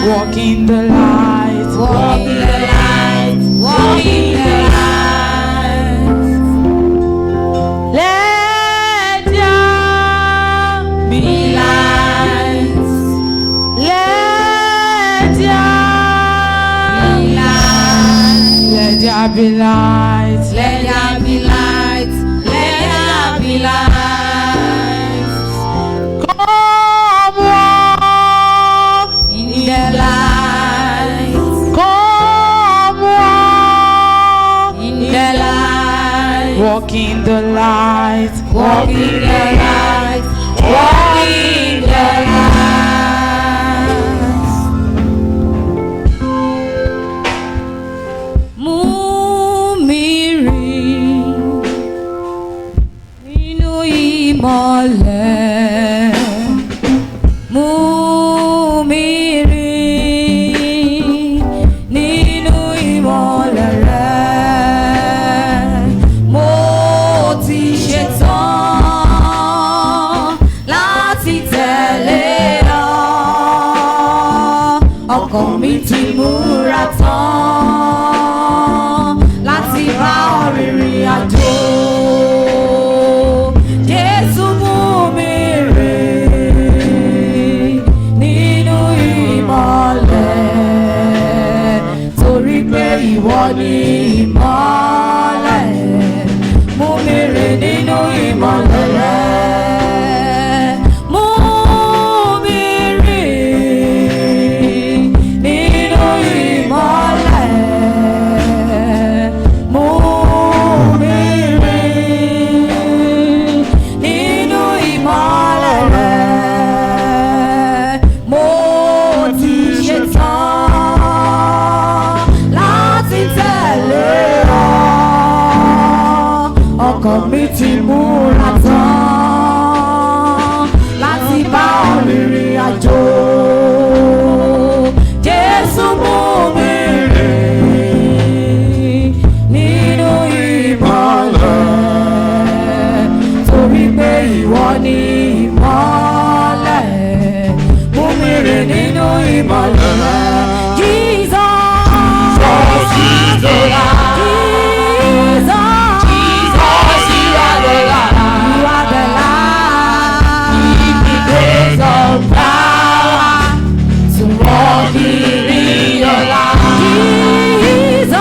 Walk in the light. Walk in the light. Walk in the light. Let there be light. Let there be light. Let there be light. Let there be light. Let there be light. Come walk in the light. Come walk in the light. Walk in the light. Walk in the light. Walk in the light. Mú mi rìn nínú ìmọ́lẹ̀. Mú mi rìn nínú ìmọ́lẹ̀ rẹ. Mo ti ṣetán láti tẹ̀lé ọ. Ọkàn mi ti múra tán láti bá ọ rìnrìn àjò. Jésù mú mi rìn nínú ìmọ́lẹ̀, torí pé ìwọ ni ìmọ́lẹ̀. Mú mi rìn nínú ìmọ́lẹ̀ rẹ. Mú mi rìn nínú ìmọ́lẹ̀. Mú mi rìn nínú ìmọ́lẹ̀ rẹ. Mo ti ṣetán láti tẹ̀lé ọ. Ọkàn mi ti múra tán láti bá ọ rìnrìn àjò. Jésù mú mi rìn nínú ìmọ́lẹ̀, torí pé ìwọ ni ìmọ́lẹ̀. Mú mi rìn nínú ìmọ́lẹ̀ rẹ. Jesus is the light. Jesus, you are the light. You are the light. Give me grace of power to walk in your light. Jesus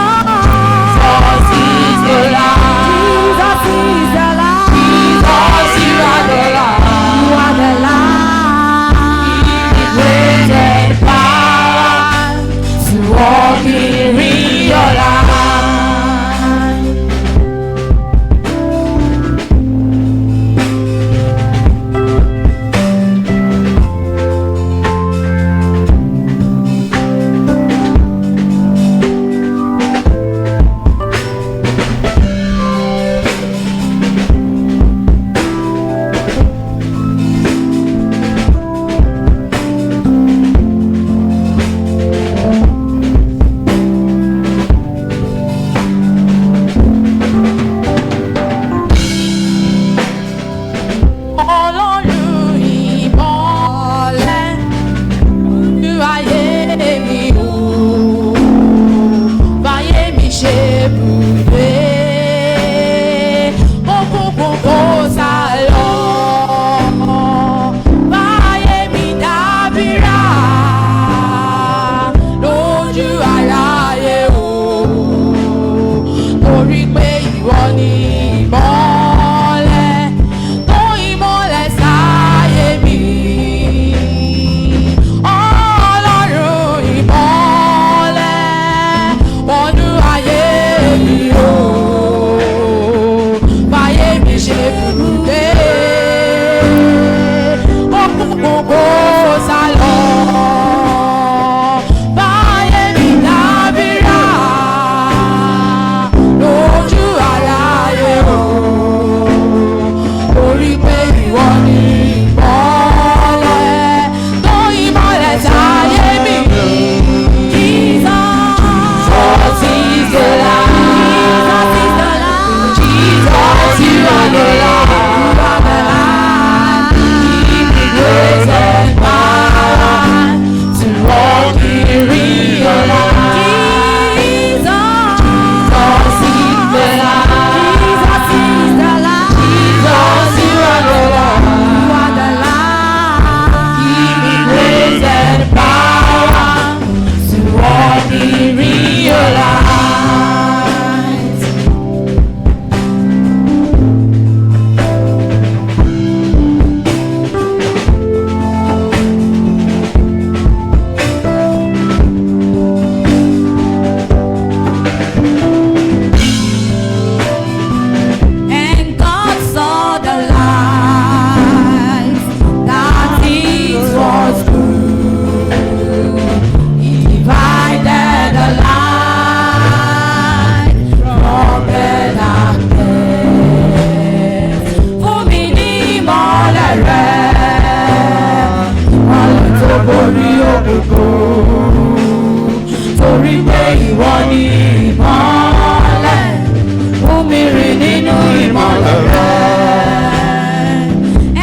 is the light. Jesus is the light. Jesus, you are the light. You are the light. Give me grace and power borí òkùnkùn torí pé ìwọ ni ìmọ́lẹ̀ fún mi rìn nínú ìmọ́lẹ̀ rẹ.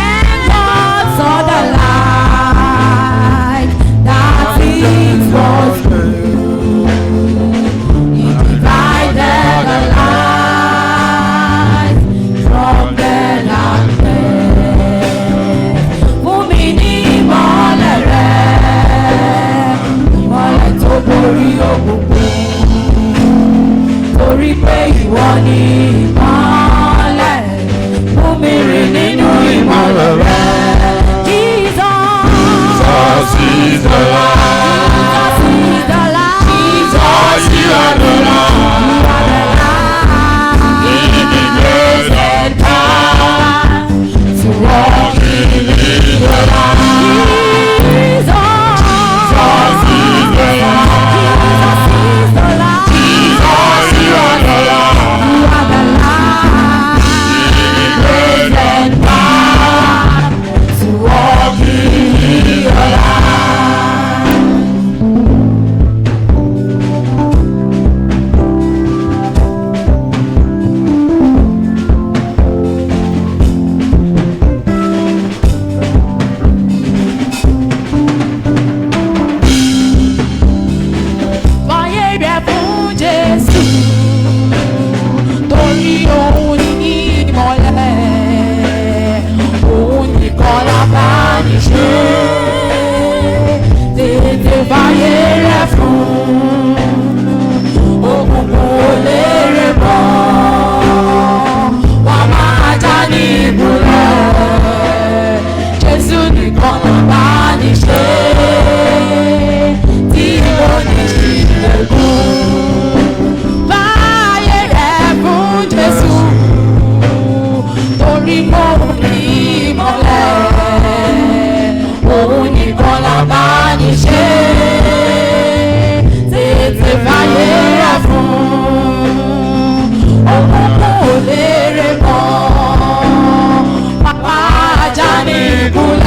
And God saw the light that it was true. He divided the light from the darkness. Fún mi ní ìmọ́lẹ̀ rẹ, ìmọ́lẹ̀ tó borí òkùnkùn torí pé ìwọ ni ìmọ́lẹ̀ fún mi rìn nínú ìmọ́lẹ̀ rẹ. Jesus is the light. Jesus, you are the light. Give me grace and power To walk in the light. Jesus is the light. Jesus, you are the light. You are the light. Grace and power to walk in your light. Fàyè rẹ̀ fún Jésù, torí òun ní ìmọ́lẹ̀, òun nìkan la bá ní ṣe. Tètè fàyè rẹ̀ fún, òkùnkùn ò lè rè mọ́, wà máa já ní ìbúlẹ̀. Jésù nìkan la bá ní ṣe, tí ó ní ìlẹ̀kùn. Fàyè rẹ̀ fún Jésù, torí òun ní ìmọ́lẹ̀, òun nìkan la bá ní ṣe. Tètè fàyè rẹ̀ fún, òkùnkùn ò lè rè mọ́, pàpà ajá ní ìkúlẹ̀.